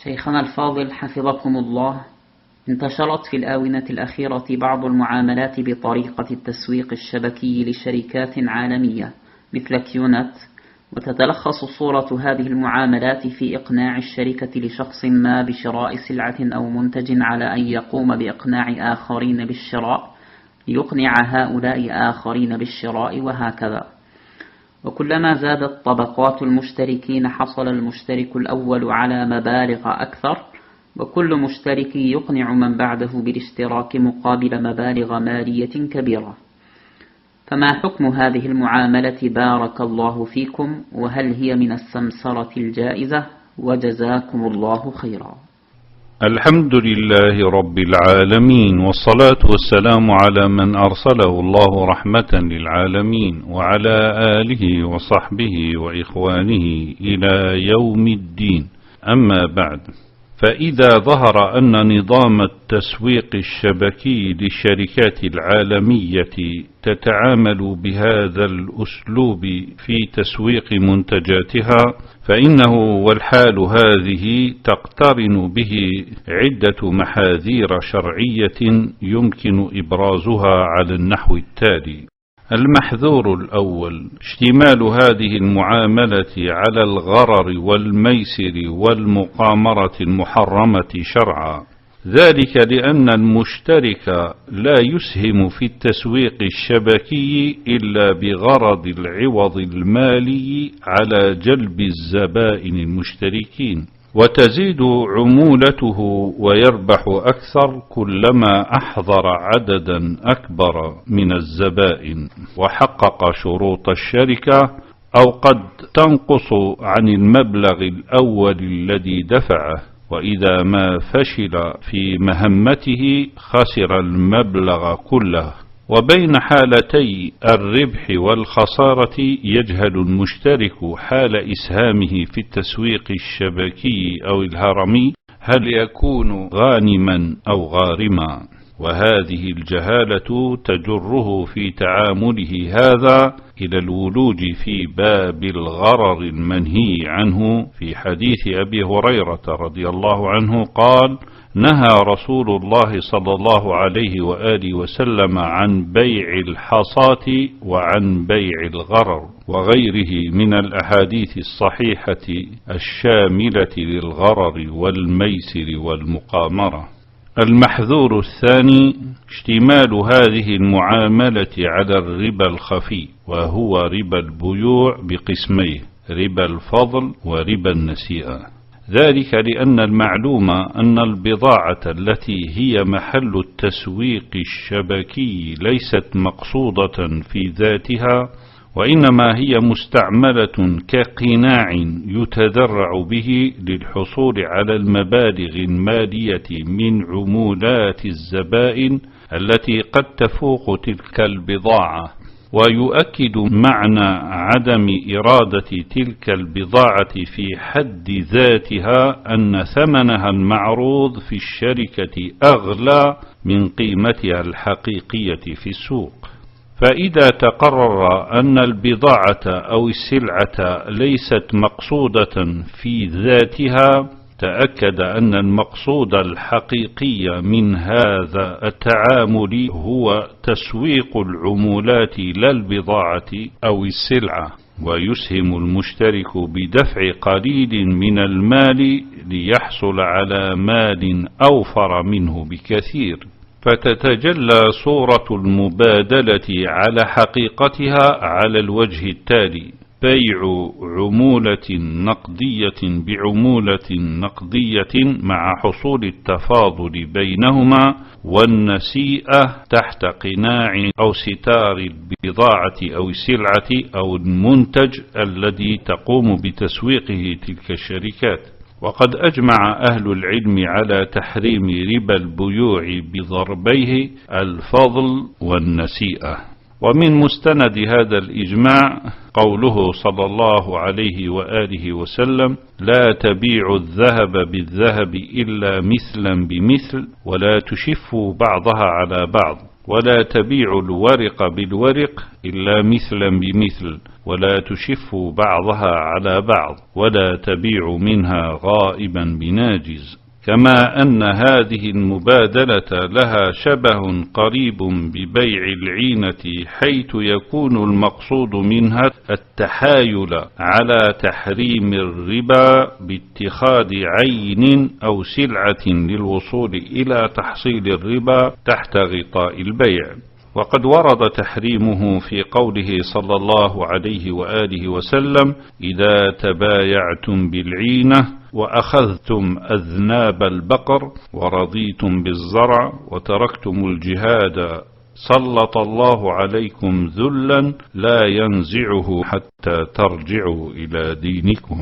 شيخنا الفاضل حفظكم الله، انتشرت في الآونة الأخيرة بعض المعاملات بطريقة التسويق الشبكي لشركات عالمية مثل كيونت، وتتلخص صورة هذه المعاملات في إقناع الشركة لشخص ما بشراء سلعة أو منتج على أن يقوم بإقناع آخرين بالشراء ليقنع هؤلاء آخرين بالشراء، وهكذا. وكلما زادت طبقات المشتركين حصل المشترك الأول على مبالغ أكثر، وكل مشترك يقنع من بعده بالاشتراك مقابل مبالغ مالية كبيرة. فما حكم هذه المعاملة بارك الله فيكم، وهل هي من السمسرة الجائزة؟ وجزاكم الله خيرا. الحمد لله رب العالمين، والصلاة والسلام على من أرسله الله رحمة للعالمين، وعلى آله وصحبه وإخوانه إلى يوم الدين. أما بعد، فإذا ظهر أن نظام التسويق الشبكي للشركات العالمية تتعامل بهذا الأسلوب في تسويق منتجاتها، فإنه والحال هذه تقترن به عدة محاذير شرعية يمكن إبرازها على النحو التالي. المحذور الأول: اشتمال هذه المعاملة على الغرر والميسر والمقامرة المحرمة شرعا، ذلك لأن المشترك لا يسهم في التسويق الشبكي إلا بغرض العوض المالي على جلب الزبائن المشتركين، وتزيد عمولته ويربح أكثر كلما أحضر عددا أكبر من الزبائن وحقق شروط الشركة، أو قد تنقص عن المبلغ الأول الذي دفعه، وإذا ما فشل في مهمته خسر المبلغ كله. وبين حالتي الربح والخسارة يجهل المشترك حال إسهامه في التسويق الشبكي أو الهرمي هل يكون غانما أو غارما، وهذه الجهالة تجره في تعامله هذا إلى الولوج في باب الغرر المنهي عنه. في حديث أبي هريرة رضي الله عنه قال: نهى رسول الله صلى الله عليه وآله وسلم عن بيع الحصاة وعن بيع الغرر، وغيره من الأحاديث الصحيحة الشاملة للغرر والميسر والمقامرة. المحذور الثاني: اشتمال هذه المعاملة على الربا الخفي، وهو ربا البيوع بقسميه: ربا الفضل وربا النسيئة. ذلك لأن المعلوم أن البضاعة التي هي محل التسويق الشبكي ليست مقصودة في ذاتها، وإنما هي مستعملة كقناع يتذرع به للحصول على المبالغ المالية من عمولات الزبائن التي قد تفوق تلك البضاعة. ويؤكد معنى عدم إرادة تلك البضاعة في حد ذاتها أن ثمنها المعروض في الشركة أغلى من قيمتها الحقيقية في السوق. فإذا تقرر أن البضاعة أو السلعة ليست مقصودة في ذاتها، تأكد أن المقصود الحقيقي من هذا التعامل هو تسويق العمولات لا البضاعة أو السلعة، ويسهم المشترك بدفع قليل من المال ليحصل على مال أوفر منه بكثير. فتتجلى صورة المبادلة على حقيقتها على الوجه التالي: بيع عمولة نقدية بعمولة نقدية مع حصول التفاضل بينهما، والنسيئة تحت قناع أو ستار البضاعة أو السلعة أو المنتج الذي تقوم بتسويقه تلك الشركات. وقد أجمع أهل العلم على تحريم ربا البيوع بضربيه: الفضل والنسيئة. ومن مستند هذا الإجماع قوله صلى الله عليه وآله وسلم: لا تبيع الذهب بالذهب إلا مثلا بمثل، ولا تشفوا بعضها على بعض. ولا تبيع الورق بالورق إلا مثلا بمثل، ولا تشف بعضها على بعض، ولا تبيع منها غائبا بناجز. كما أن هذه المبادلة لها شبه قريب ببيع العينة، حيث يكون المقصود منها التحايل على تحريم الربا باتخاذ عين أو سلعة للوصول إلى تحصيل الربا تحت غطاء البيع. وقد ورد تحريمه في قوله صلى الله عليه وآله وسلم: إذا تبايعتم بالعينة وأخذتم أذناب البقر ورضيتم بالزرع وتركتم الجهاد سلط الله عليكم ذلا لا ينزعه حتى ترجعوا إلى دينكم.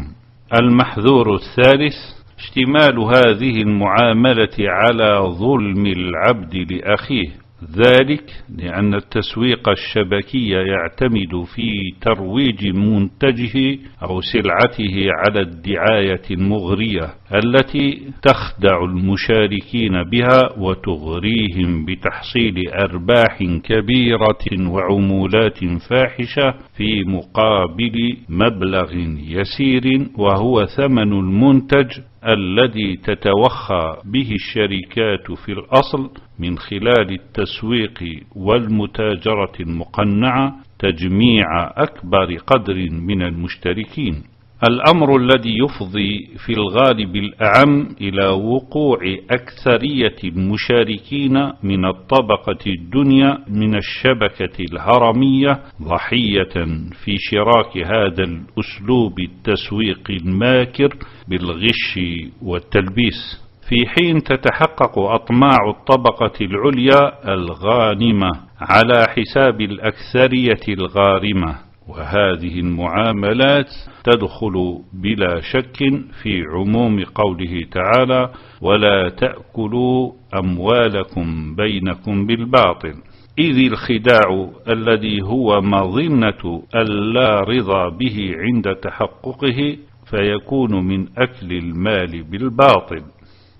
المحذور الثالث اشتمال هذه المعاملة على ظلم العبد لأخيه، ذلك لأن التسويق الشبكي يعتمد في ترويج منتجه أو سلعته على الدعاية المغرية التي تخدع المشاركين بها وتغريهم بتحصيل أرباح كبيرة وعمولات فاحشة في مقابل مبلغ يسير، وهو ثمن المنتج الذي تتوخى به الشركات في الأصل من خلال التسويق والمتاجرة المقنعة تجميع أكبر قدر من المشتركين. الأمر الذي يفضي في الغالب الأعم إلى وقوع أكثرية المشاركين من الطبقة الدنيا من الشبكة الهرمية ضحية في شراك هذا الأسلوب التسويق الماكر بالغش والتلبيس، في حين تتحقق أطماع الطبقة العليا الغانمة على حساب الأكثرية الغارمة. وهذه المعاملات تدخل بلا شك في عموم قوله تعالى: ولا تأكلوا أموالكم بينكم بالباطل، إذ الخداع الذي هو مظنة اللا رضا به عند تحققه فيكون من أكل المال بالباطل.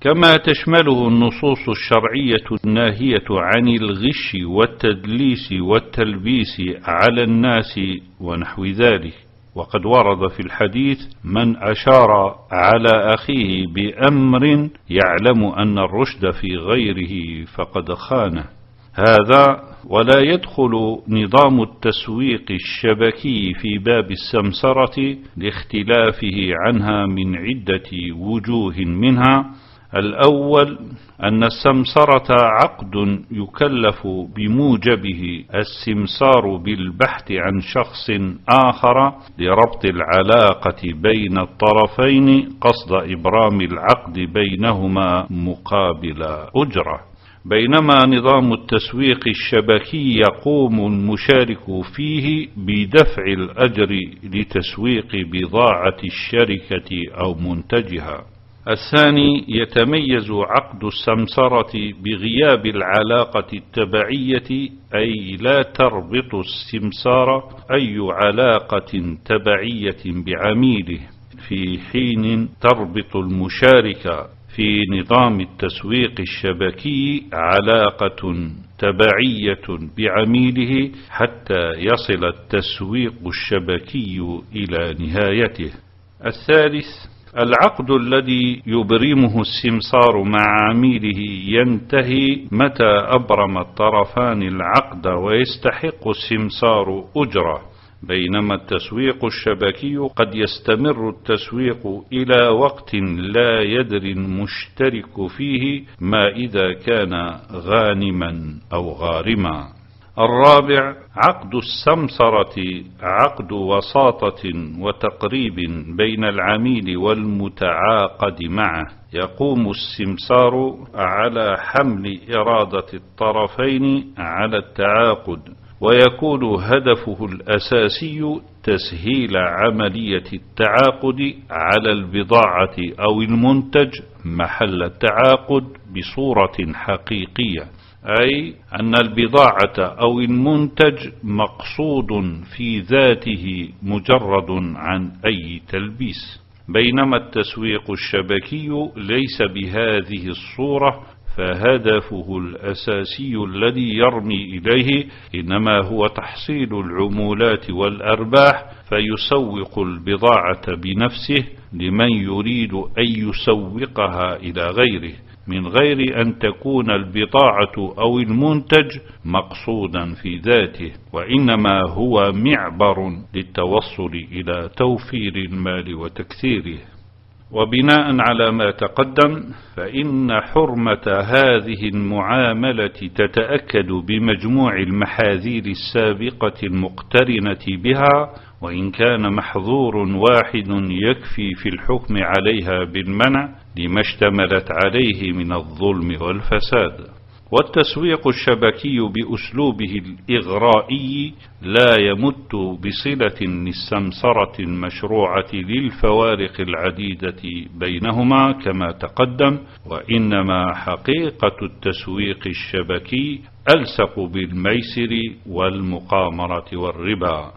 كما تشمله النصوص الشرعية الناهية عن الغش والتدليس والتلبيس على الناس ونحو ذلك. وقد ورد في الحديث: من أشار على أخيه بأمر يعلم أن الرشد في غيره فقد خانه. هذا ولا يدخل نظام التسويق الشبكي في باب السمسرة لاختلافه عنها من عدة وجوه، منها: الأول أن السمسرة عقد يكلف بموجبه السمسار بالبحث عن شخص آخر لربط العلاقة بين الطرفين قصد إبرام العقد بينهما مقابل أجرة، بينما نظام التسويق الشبكي يقوم المشارك فيه بدفع الأجر لتسويق بضاعة الشركة أو منتجها. الثاني يتميز عقد السمسرة بغياب العلاقة التبعية، أي لا تربط السمسار أي علاقة تبعية بعميله، في حين تربط المشارك في نظام التسويق الشبكي علاقة تبعية بعميله حتى يصل التسويق الشبكي إلى نهايته. الثالث العقد الذي يبرمه السمسار مع عميله ينتهي متى أبرم الطرفان العقد ويستحق السمسار أجرة، بينما التسويق الشبكي قد يستمر التسويق إلى وقت لا يدري المشترك فيه ما إذا كان غانما أو غارما. الرابع عقد السمسرة عقد وساطة وتقريب بين العميل والمتعاقد معه، يقوم السمسار على حمل إرادة الطرفين على التعاقد، ويكون هدفه الأساسي تسهيل عملية التعاقد على البضاعة أو المنتج محل التعاقد بصورة حقيقية، أي أن البضاعة أو المنتج مقصود في ذاته مجرد عن أي تلبيس، بينما التسويق الشبكي ليس بهذه الصورة، فهدفه الأساسي الذي يرمي إليه إنما هو تحصيل العمولات والأرباح، فيسوق البضاعة بنفسه لمن يريد أن يسوقها إلى غيره، من غير أن تكون البضاعة أو المنتج مقصودا في ذاته، وإنما هو معبر للتوصل إلى توفير المال وتكثيره. وبناء على ما تقدم، فإن حرمة هذه المعاملة تتأكد بمجموع المحاذير السابقة المقترنة بها، وإن كان محظور واحد يكفي في الحكم عليها بالمنع لما اشتملت عليه من الظلم والفساد. والتسويق الشبكي بأسلوبه الإغرائي لا يمت بصلة للسمسرة المشروعة للفوارق العديدة بينهما كما تقدم، وإنما حقيقة التسويق الشبكي ألصق بالميسر والمقامرة والربا،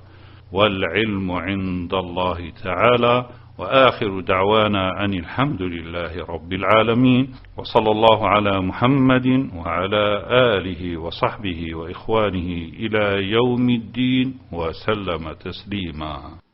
والعلم عند الله تعالى. وآخر دعوانا أن الحمد لله رب العالمين، وصلى الله على محمد وعلى آله وصحبه وإخوانه إلى يوم الدين وسلم تسليما.